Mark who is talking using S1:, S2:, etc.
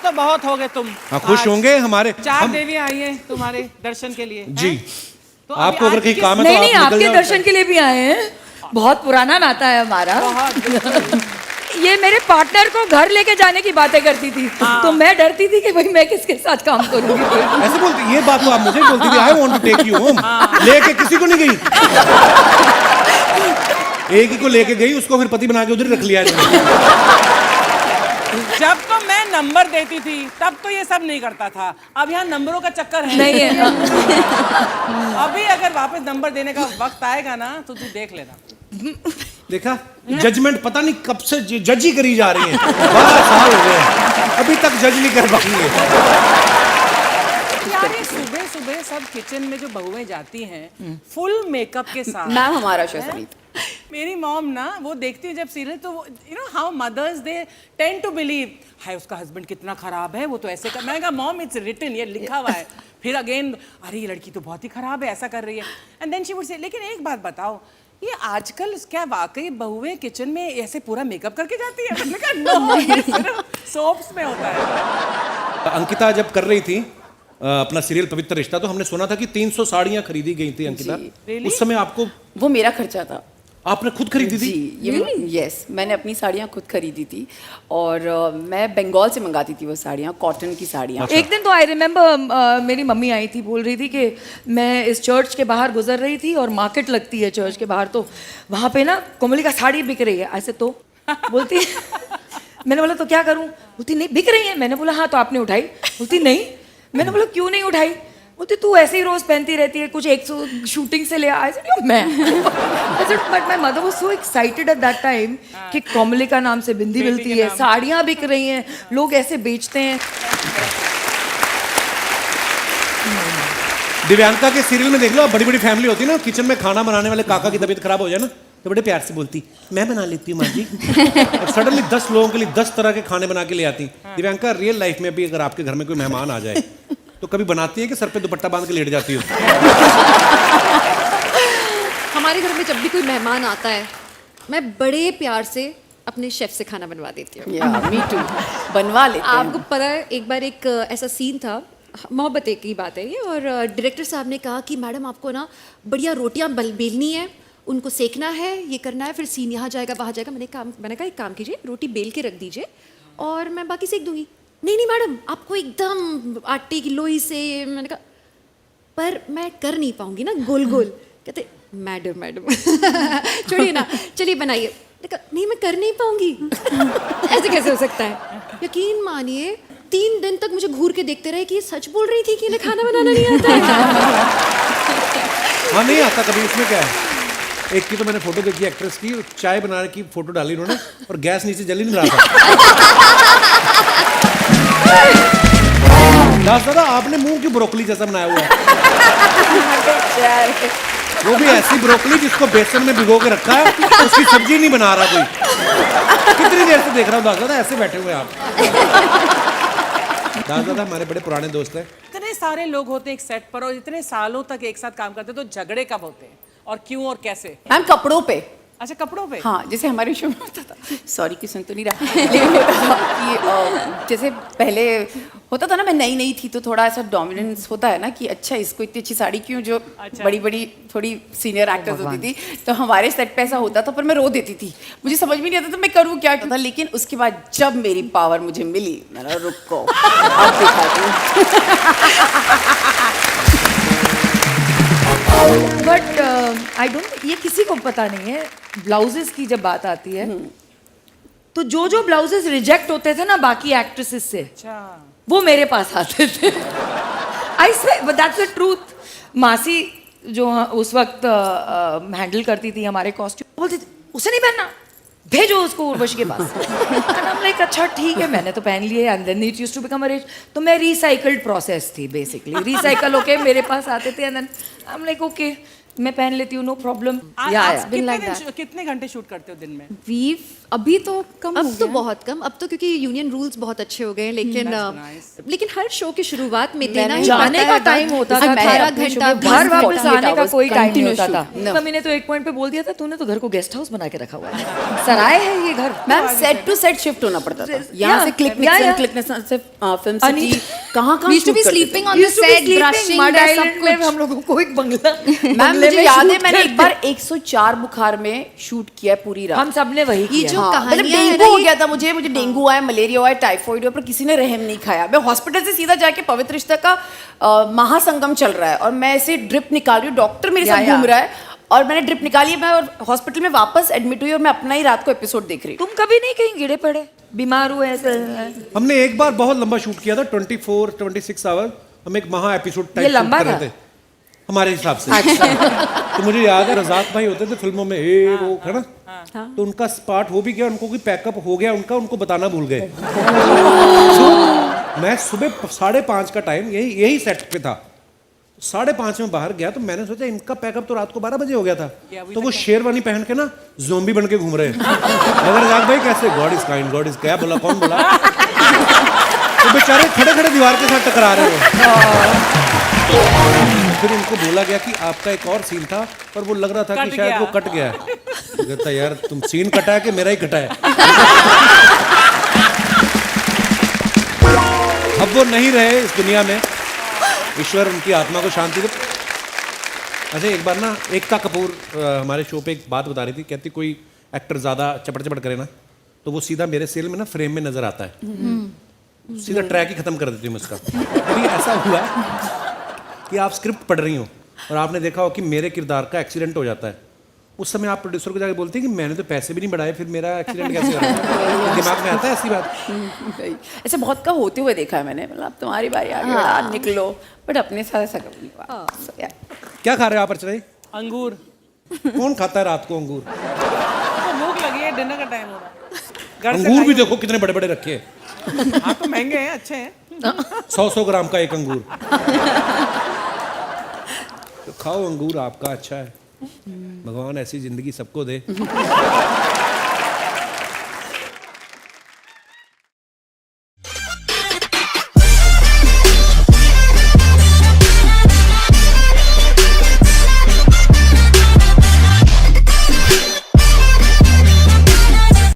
S1: तो बहुत हो गए तुम।
S2: हाँ, खुश होंगे हमारे
S1: 4 देवियां आई हैं तुम्हारे दर्शन के लिए
S2: जी।
S1: तो
S2: आपको अगर कहीं काम है
S3: नहीं
S2: तो
S3: नहीं,
S2: आप निकल
S3: आपके
S2: जाओ।
S3: दर्शन के लिए भी आए हैं। बहुत पुराना नाता है हमारा।
S1: बहुत
S3: ये मेरे पार्टनर को घर लेके जाने की बातें करती थी, तो मैं डरती थी कि भाई मैं किसके साथ काम करूंगी।
S2: ऐसे बोलती, ये बात तो आप मुझे बोलती थी, I want to take you home. लेके किसी को नहीं गई। एक ही को लेके गई, उसको फिर पति बना के उधर रख लिया इन्होंने।
S1: जब तो मैं नंबर देती थी तब तो ये सब नहीं करता था। अब यहाँ नंबरों का चक्कर है
S3: नहीं है।
S1: अभी अगर वापस नंबर देने का वक्त आएगा ना तो तू देख लेना।
S2: देखा, जजमेंट पता नहीं कब से जज ही करी जा रही है। 12 साल हो गए अभी तक जज नहीं कर पाई है।
S1: यार ये सुबह सुबह सब किचन में जो बहुएं जाती हैं फुल मेकअप के साथ।
S4: मैम हमारा शो सरिता।
S1: मेरी मॉम ना वो देखती है जब सीरियल तो you know how mothers they tend to believe हाय उसका हस्बैंड कितना खराब है, वो तो ऐसे कर। मैंने कहा मॉम इट्स रिटन, ये लिखा हुआ है। फिर अगेन अरे ये लड़की तो बहुत ही खराब है, ऐसा कर रही है। And then she would say लेकिन एक बात बताओ, ये आजकल क्या वाकई बहुएं किचन में ऐसे पूरा मेकअप करके जाती है? मैंने कहा नो, ये सिर्फ सोप्स में होता है।
S2: अंकिता जब कर रही थी अपना सीरियल पवित्र रिश्ता, तो हमने सुना था कि 300 साड़ियां खरीदी गई थी अंकिता। उस समय आपको,
S4: वो मेरा खर्चा था।
S2: आपने खुद खरीदी थी?
S4: जी, यस, मैंने अपनी साड़ियाँ खुद खरीदी थी और मैं बंगाल से मंगाती थी वो साड़ियाँ, कॉटन की साड़ियाँ।
S3: एक दिन तो आई रिमेम्बर मेरी मम्मी आई थी, बोल रही थी कि मैं इस चर्च के बाहर गुजर रही थी और मार्केट लगती है चर्च के बाहर, तो वहाँ पे ना कोमली का साड़ी बिक रही है। ऐसे तो बोलती मैंने बोला तो क्या करूँ? बोलती नहीं बिक रही है। मैंने बोला हाँ, तो आपने उठाई? बोलती नहीं। मैंने बोला क्यों नहीं उठाई? बोलती तू ऐसे ही रोज पहनती रहती है, कुछ 100 शूटिंग से ले आई। मैं but my mother was so excited at that time कि कोमली का नाम से बिंदी मिलती है, साड़ियाँ बिक रही हैं, लोग ऐसे बेचते हैं।
S2: दिव्यांका के सीरियल में देख लो, बड़ी बड़ी फैमिली होती है ना, किचन में खाना बनाने वाले काका की तबीयत खराब हो जाए ना तो बड़े प्यार से बोलती मैं बना लेती हूँ माँ जी। सडनली 10 लोगों के लिए 10 तरह के खाने बना के ले आती। दिव्यांका रियल लाइफ में भी अगर आपके घर में कोई मेहमान आ जाए तो कभी बनाती है कि सर पे दुपट्टा बांध के लेट जाती हो?
S5: हमारे घर में जब भी कोई मेहमान आता है मैं बड़े प्यार से अपने शेफ से खाना बनवा देती हूँ।
S4: या मी टू, बनवा लेते हैं।
S5: आपको पता है एक बार एक ऐसा सीन था, मोहब्बत एक की बात है ये, और डायरेक्टर साहब ने कहा कि मैडम आपको ना बढ़िया रोटियां बेलनी है, उनको सेकना है, ये करना है, फिर सीन यहाँ जाएगा वहाँ जाएगा। मैंने कहा एक काम कीजिए, रोटी बेल के रख दीजिए और मैं बाकी सेक दूंगी। नहीं मैडम आपको एकदम आटे की लोई से। मैंने कहा पर मैं कर नहीं पाऊंगी ना गोल गोल। कहते मैडम छोड़िए ना, चलिए बनाइए। मैंने कहा नहीं मैं कर नहीं पाऊंगी। ऐसे कैसे हो सकता है? यकीन मानिए 3 दिन तक मुझे घूर के देखते रहे कि ये सच बोल रही थी कि इन्हें खाना बनाना नहीं आता है।
S2: हाँ नहीं आता कभी, इसमें क्या है। एक की तो मैंने फोटो देखी एक्ट्रेस की, चाय बनाने की फोटो डाली उन्होंने और गैस नीचे जल ही नहीं रहा था। दादा आपने मुंह की ब्रोकली जैसा बनाया हुआ है। वो भी ऐसी ब्रोकली जिसको बेसन में भिगो के रखा है, उसकी सब्जी नहीं बना रहा कोई। कितनी देर से देख रहा हूँ दादा, ऐसे बैठे हुए आप। दादा हमारे बड़े पुराने दोस्त हैं।
S1: इतने सारे लोग होते हैं एक सेट पर और इतने सालों तक एक साथ काम करते हैं, तो झगड़े कब होते हैं और क्यों और कैसे?
S4: मैम कपड़ों पे।
S1: अच्छा कपड़ों पे?
S4: हाँ, जैसे हमारे शो में होता था, सॉरी कि सुन तो नहीं रहा, लेकिन होता था कि जैसे पहले होता था ना, मैं नई थी तो थोड़ा ऐसा डोमिनेंस होता है ना कि अच्छा इसको इतनी अच्छी साड़ी क्यों, जो बड़ी थोड़ी सीनियर एक्टर्स होती थी, तो हमारे सेट पे ऐसा होता था। पर मैं रो देती थी, मुझे समझ में नहीं आता था मैं करूँ क्या था। लेकिन उसके बाद जब मेरी पावर मुझे मिली, मैंने रुको अब दिखाती हूँ।
S3: बट आई डोंट, ये किसी को पता नहीं है, ब्लाउजेस की जब बात आती है तो जो ब्लाउजेस रिजेक्ट होते थे ना बाकी एक्ट्रेसेस से, वो मेरे पास आते थे। I swear that's the truth. मासी जो उस वक्त हैंडल करती थी हमारे कॉस्ट्यूम, बोलती थी उसे नहीं पहनना, भेजो उसको उर्वशी के पास। लाइक अच्छा ठीक है, मैंने तो पहन लिए। And then it used to become a rag. तो मैं रिसाइकल्ड प्रोसेस थी बेसिकली, रिसाइकल होके मेरे पास आते थे। And then I am like okay मैं पहन लेती हूँ, नो प्रॉब्लम।
S1: आप
S5: been like
S1: कितने घंटे शूट करते हो दिन में?
S5: वीव अभी तो
S4: कम
S5: अब
S4: हो
S5: तो
S4: गया।
S5: बहुत कम, अब तो क्योंकि यूनियन रूल्स बहुत अच्छे हो गए हैं, लेकिन
S1: That's nice.
S5: लेकिन हर शो की शुरुआत में देना ही
S3: जाने
S5: पड़ता
S3: का
S5: है
S3: टाइम होता था,
S5: 18
S4: अपने शो
S5: घंटा
S4: में
S3: घर
S4: 20
S3: वापस
S4: 48
S3: आने का
S4: hours
S3: कोई टाइम नहीं
S4: continuous
S3: होता था।
S4: shoot. No.
S3: मम्मी ने तो एक पॉइंट पे बोल दिया था, तूने तो घर को गेस्ट हाउस बना के रखा हुआ है, सराय है ये घर।
S4: Ma'am set to set shift होना पड़ता था। यहाँ से क्लिक निक्सन से फिल्म सिटी कहाँ
S5: We used to be sleeping on the set, brushing, सब
S3: में
S5: कुछ।
S3: हम लोगों को एक बंगला,
S4: मैम
S3: बंगले
S4: मुझे
S3: में
S4: याद है
S3: shoot
S4: मैंने एक
S3: करते।
S4: बार 104 बुखार में शूट किया है पूरी रात।
S3: हम सब ने वही
S5: ये
S3: किया।
S5: जो
S4: हाँ, मतलब
S5: कहानियां हैं
S4: डेंगू
S5: ना,
S4: हो
S5: ये-
S4: गया था मुझे डेंगू आया, मलेरिया हुआ है, टाइफाइड हुआ, पर किसी ने रहम नहीं खाया। मैं हॉस्पिटल से सीधा जाके पवित्र रिश्ता का महासंगम चल रहा है और मैं ऐसे ड्रिप निकाल रही हूँ, डॉक्टर मेरे साथ घूम रहा है और मैंने ड्रिप निकाली, मैं और हॉस्पिटल में वापस एडमिट हुई और मैं अपना ही रात को एपिसोड देख रही हूँ।
S3: तुम कभी नहीं कहीं गिरे पड़े, बीमार हुए ऐसे?
S2: हमने एक बार बहुत लंबा शूट किया था, 24-26 आवर। हम एक महा एपिसोड
S3: ये
S2: टाइप शूट
S3: लंबा
S2: कर रहे
S3: था?
S2: थे हमारे हिसाब से। तो मुझे याद है रज़ाक भाई होते थे फिल्मों में, वो है ना, तो उनका पार्ट हो भी गया, उनको कोई पैकअप हो गया उनका, उनको बताना भूल गए। तो मैं सुबह 5:30 का टाइम यही सेट पे था, 5:30 में बाहर गया, तो मैंने सोचा इनका पैकअप तो रात को 12 बजे हो गया था। तो वो शेरवानी पहन के ना ज़ोंबी बन के घूम रहे हैं। मगर रज़ाक भाई कैसे, God is kind, God is, क्या बोला, कौन बोला? तो बेचारे खड़े खड़े दीवार के साथ टकरा रहे हो। फिर उनको बोला गया कि आपका एक और सीन था, पर वो लग रहा था कि
S1: कट
S2: शायद
S1: गया।
S2: वो कट गया है। तो कहता यार तुम सीन कटा है कि मेरा ही कटा है। अब वो नहीं रहे इस दुनिया में, ईश्वर उनकी आत्मा को शांति दे। अच्छा एक बार ना एकता कपूर हमारे शो पे एक बात बता रही थी, कहती कोई एक्टर ज़्यादा चपड़ चपड़ करे ना तो वो सीधा मेरे सेल में ना फ्रेम में नजर आता है, सीधा ट्रैक ही खत्म कर देती हूँ मैं उसका। कभी ऐसा हुआ है कि आप स्क्रिप्ट पढ़ रही हो और आपने देखा हो कि मेरे किरदार का एक्सीडेंट हो जाता है, उस समय आप प्रोड्यूसर को जाके बोलते हैं कि मैंने तो पैसे भी नहीं बढ़ाए, फिर मेरा एक्सीडेंट कैसे हो रहा है? दिमाग में आता है ऐसी बात?
S4: ऐसे बहुत का होते हुए देखा है मैंने, मतलब अब तुम्हारी बारी आ गई, निकलो, बट अपने साथ ऐसा कभी नहीं हुआ। So, yeah.
S2: क्या खा रहे हो आप अर्चना जी?
S1: अंगूर।
S2: कौन खाता है रात को अंगूर?
S1: तो भूख लगी है, डिनर का टाइम हो रहा है। घर से
S2: अंगूर भी
S1: लाई
S2: देखो कितने बड़े बड़े रखे हैं,
S1: हूँ। हाँ तो महंगे हैं, अच्छे हैं।
S2: 100 ग्राम का एक अंगूर। तो खाओ अंगूर, आपका अच्छा है, भगवान ऐसी जिंदगी सबको दे।